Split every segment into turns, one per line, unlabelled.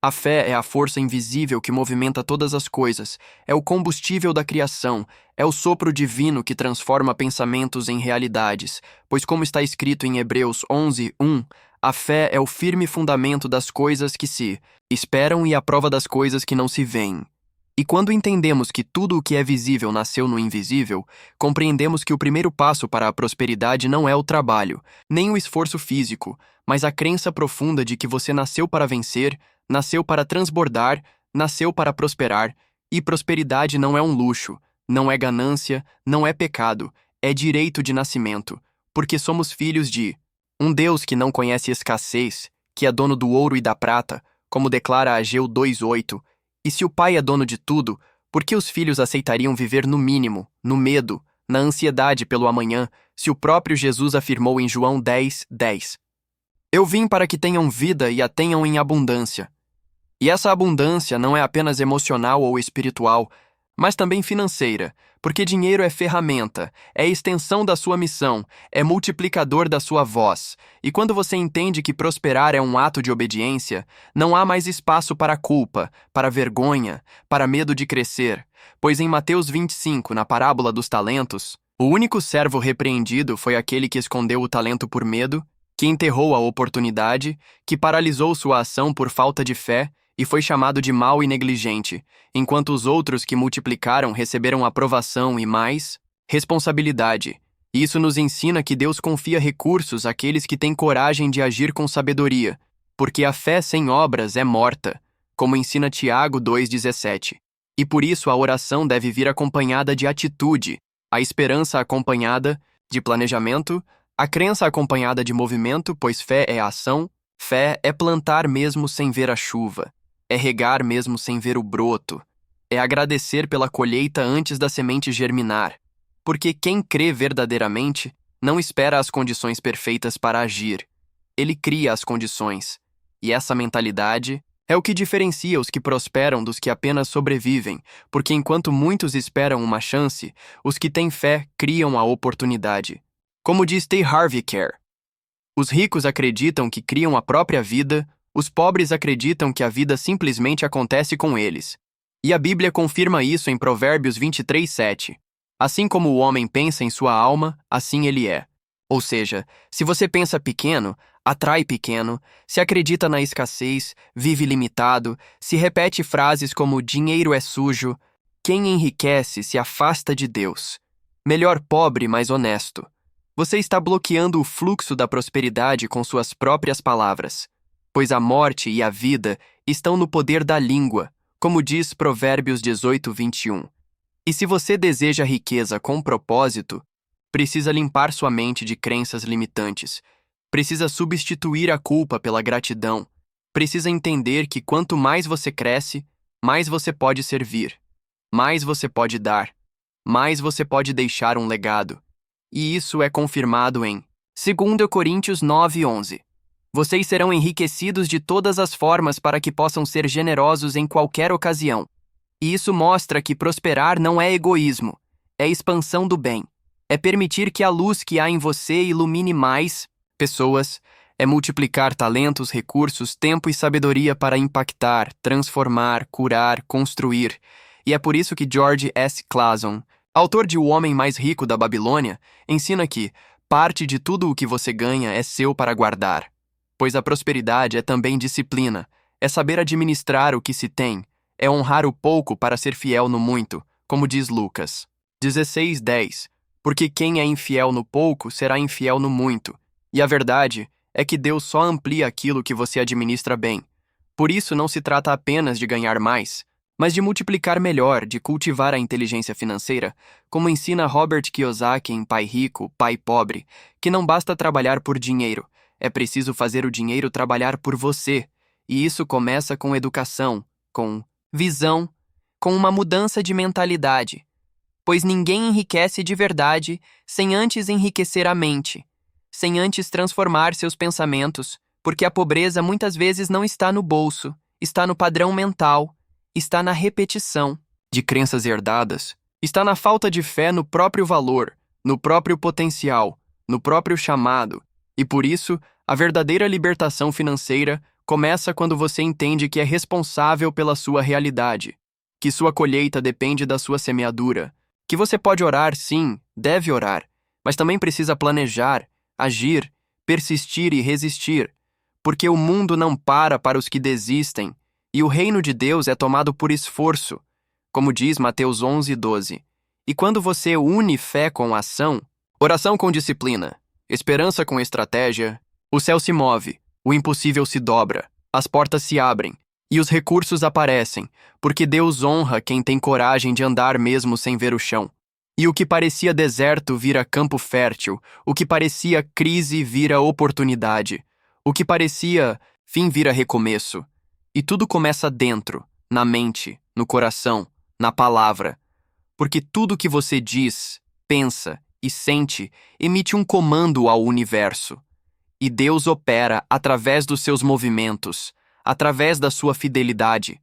A fé é a força invisível que movimenta todas as coisas, é o combustível da criação, é o sopro divino que transforma pensamentos em realidades, pois, como está escrito em Hebreus 11:1, a fé é o firme fundamento das coisas que se esperam e a prova das coisas que não se veem. E quando entendemos que tudo o que é visível nasceu no invisível, compreendemos que o primeiro passo para a prosperidade não é o trabalho, nem o esforço físico, mas a crença profunda de que você nasceu para vencer, nasceu para transbordar, nasceu para prosperar, e prosperidade não é um luxo, não é ganância, não é pecado, é direito de nascimento, porque somos filhos de um Deus que não conhece escassez, que é dono do ouro e da prata, como declara Ageu 2:8. E se o pai é dono de tudo, por que os filhos aceitariam viver no mínimo, no medo, na ansiedade pelo amanhã, se o próprio Jesus afirmou em João 10:10? Eu vim para que tenham vida e a tenham em abundância. E essa abundância não é apenas emocional ou espiritual, mas também financeira, porque dinheiro é ferramenta, é extensão da sua missão, é multiplicador da sua voz. E quando você entende que prosperar é um ato de obediência, não há mais espaço para culpa, para vergonha, para medo de crescer, pois em Mateus 25, na parábola dos talentos, o único servo repreendido foi aquele que escondeu o talento por medo, que enterrou a oportunidade, que paralisou sua ação por falta de fé e foi chamado de mau e negligente, enquanto os outros que multiplicaram receberam aprovação e mais responsabilidade. Isso nos ensina que Deus confia recursos àqueles que têm coragem de agir com sabedoria, porque a fé sem obras é morta, como ensina Tiago 2:17. E por isso a oração deve vir acompanhada de atitude, a esperança acompanhada de planejamento, a crença acompanhada de movimento, pois fé é ação, fé é plantar mesmo sem ver a chuva, é regar mesmo sem ver o broto, é agradecer pela colheita antes da semente germinar, porque quem crê verdadeiramente não espera as condições perfeitas para agir, ele cria as condições, e essa mentalidade é o que diferencia os que prosperam dos que apenas sobrevivem, porque enquanto muitos esperam uma chance, os que têm fé criam a oportunidade. Como diz T. Harv Eker, os ricos acreditam que criam a própria vida, os pobres acreditam que a vida simplesmente acontece com eles. E a Bíblia confirma isso em Provérbios 23:7. Assim como o homem pensa em sua alma, assim ele é. Ou seja, se você pensa pequeno, atrai pequeno, se acredita na escassez, vive limitado, se repete frases como dinheiro é sujo, quem enriquece se afasta de Deus. Melhor pobre, mas honesto. Você está bloqueando o fluxo da prosperidade com suas próprias palavras, pois a morte e a vida estão no poder da língua, como diz Provérbios 18:21. E se você deseja riqueza com propósito, precisa limpar sua mente de crenças limitantes, precisa substituir a culpa pela gratidão, precisa entender que quanto mais você cresce, mais você pode servir, mais você pode dar, mais você pode deixar um legado. E isso é confirmado em 2 Coríntios 9:11. Vocês serão enriquecidos de todas as formas para que possam ser generosos em qualquer ocasião. E isso mostra que prosperar não é egoísmo, é expansão do bem. É permitir que a luz que há em você ilumine mais pessoas, é multiplicar talentos, recursos, tempo e sabedoria para impactar, transformar, curar, construir. E é por isso que George S. Clason, autor de O Homem Mais Rico da Babilônia, ensina que parte de tudo o que você ganha é seu para guardar. Pois a prosperidade é também disciplina, é saber administrar o que se tem, é honrar o pouco para ser fiel no muito, como diz Lucas 16:10. Porque quem é infiel no pouco será infiel no muito. E a verdade é que Deus só amplia aquilo que você administra bem. Por isso não se trata apenas de ganhar mais, mas de multiplicar melhor, de cultivar a inteligência financeira, como ensina Robert Kiyosaki em Pai Rico, Pai Pobre, que não basta trabalhar por dinheiro, é preciso fazer o dinheiro trabalhar por você. E isso começa com educação, com visão, com uma mudança de mentalidade. Pois ninguém enriquece de verdade sem antes enriquecer a mente, sem antes transformar seus pensamentos, porque a pobreza muitas vezes não está no bolso, está no padrão mental, está na repetição de crenças herdadas, está na falta de fé no próprio valor, no próprio potencial, no próprio chamado, e por isso, a verdadeira libertação financeira começa quando você entende que é responsável pela sua realidade, que sua colheita depende da sua semeadura, que você pode orar, sim, deve orar, mas também precisa planejar, agir, persistir e resistir, porque o mundo não para os que desistem, e o reino de Deus é tomado por esforço, como diz Mateus 11:12. E quando você une fé com ação, oração com disciplina, esperança com estratégia, o céu se move, o impossível se dobra, as portas se abrem, e os recursos aparecem, porque Deus honra quem tem coragem de andar mesmo sem ver o chão. E o que parecia deserto vira campo fértil, o que parecia crise vira oportunidade, o que parecia fim vira recomeço. E tudo começa dentro, na mente, no coração, na palavra. Porque tudo que você diz, pensa e sente emite um comando ao universo. E Deus opera através dos seus movimentos, através da sua fidelidade,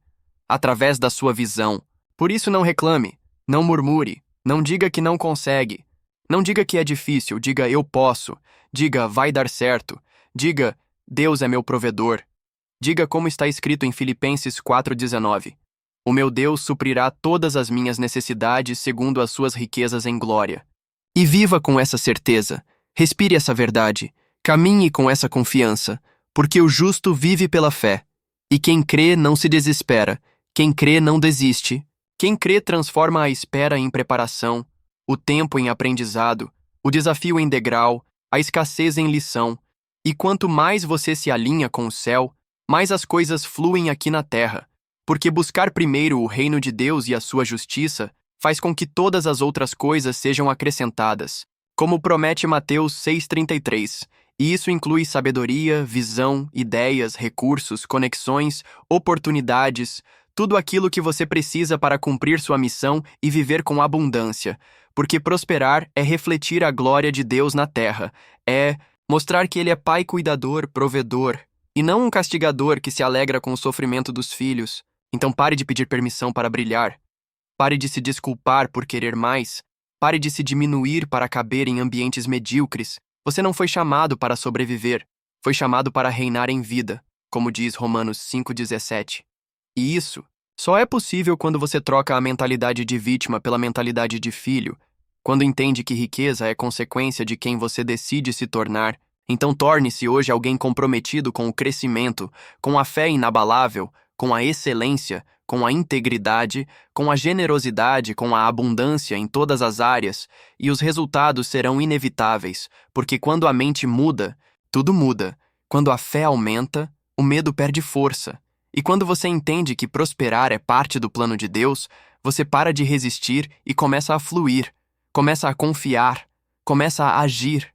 através da sua visão. Por isso não reclame, não murmure, não diga que não consegue. Não diga que é difícil, diga eu posso. Diga vai dar certo. Diga Deus é meu provedor. Diga como está escrito em Filipenses 4:19. O meu Deus suprirá todas as minhas necessidades segundo as suas riquezas em glória. E viva com essa certeza. Respire essa verdade. Caminhe com essa confiança, porque o justo vive pela fé. E quem crê não se desespera. Quem crê não desiste. Quem crê transforma a espera em preparação, o tempo em aprendizado, o desafio em degrau, a escassez em lição. E quanto mais você se alinha com o céu, mais as coisas fluem aqui na terra. Porque buscar primeiro o reino de Deus e a sua justiça faz com que todas as outras coisas sejam acrescentadas, como promete Mateus 6:33. E isso inclui sabedoria, visão, ideias, recursos, conexões, oportunidades, tudo aquilo que você precisa para cumprir sua missão e viver com abundância. Porque prosperar é refletir a glória de Deus na terra, é mostrar que Ele é Pai cuidador, provedor, e não um castigador que se alegra com o sofrimento dos filhos. Então pare de pedir permissão para brilhar. Pare de se desculpar por querer mais. Pare de se diminuir para caber em ambientes medíocres. Você não foi chamado para sobreviver. Foi chamado para reinar em vida, como diz Romanos 5:17. E isso só é possível quando você troca a mentalidade de vítima pela mentalidade de filho, quando entende que riqueza é consequência de quem você decide se tornar. Então torne-se hoje alguém comprometido com o crescimento, com a fé inabalável, com a excelência, com a integridade, com a generosidade, com a abundância em todas as áreas, e os resultados serão inevitáveis, porque quando a mente muda, tudo muda. Quando a fé aumenta, o medo perde força. E quando você entende que prosperar é parte do plano de Deus, você para de resistir e começa a fluir, começa a confiar, começa a agir.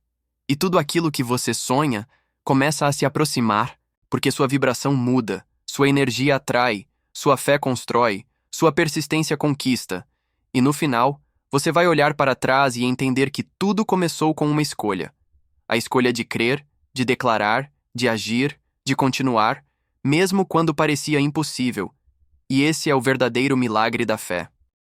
E tudo aquilo que você sonha começa a se aproximar, porque sua vibração muda, sua energia atrai, sua fé constrói, sua persistência conquista. E no final, você vai olhar para trás e entender que tudo começou com uma escolha. A escolha de crer, de declarar, de agir, de continuar, mesmo quando parecia impossível. E esse é o verdadeiro milagre da fé.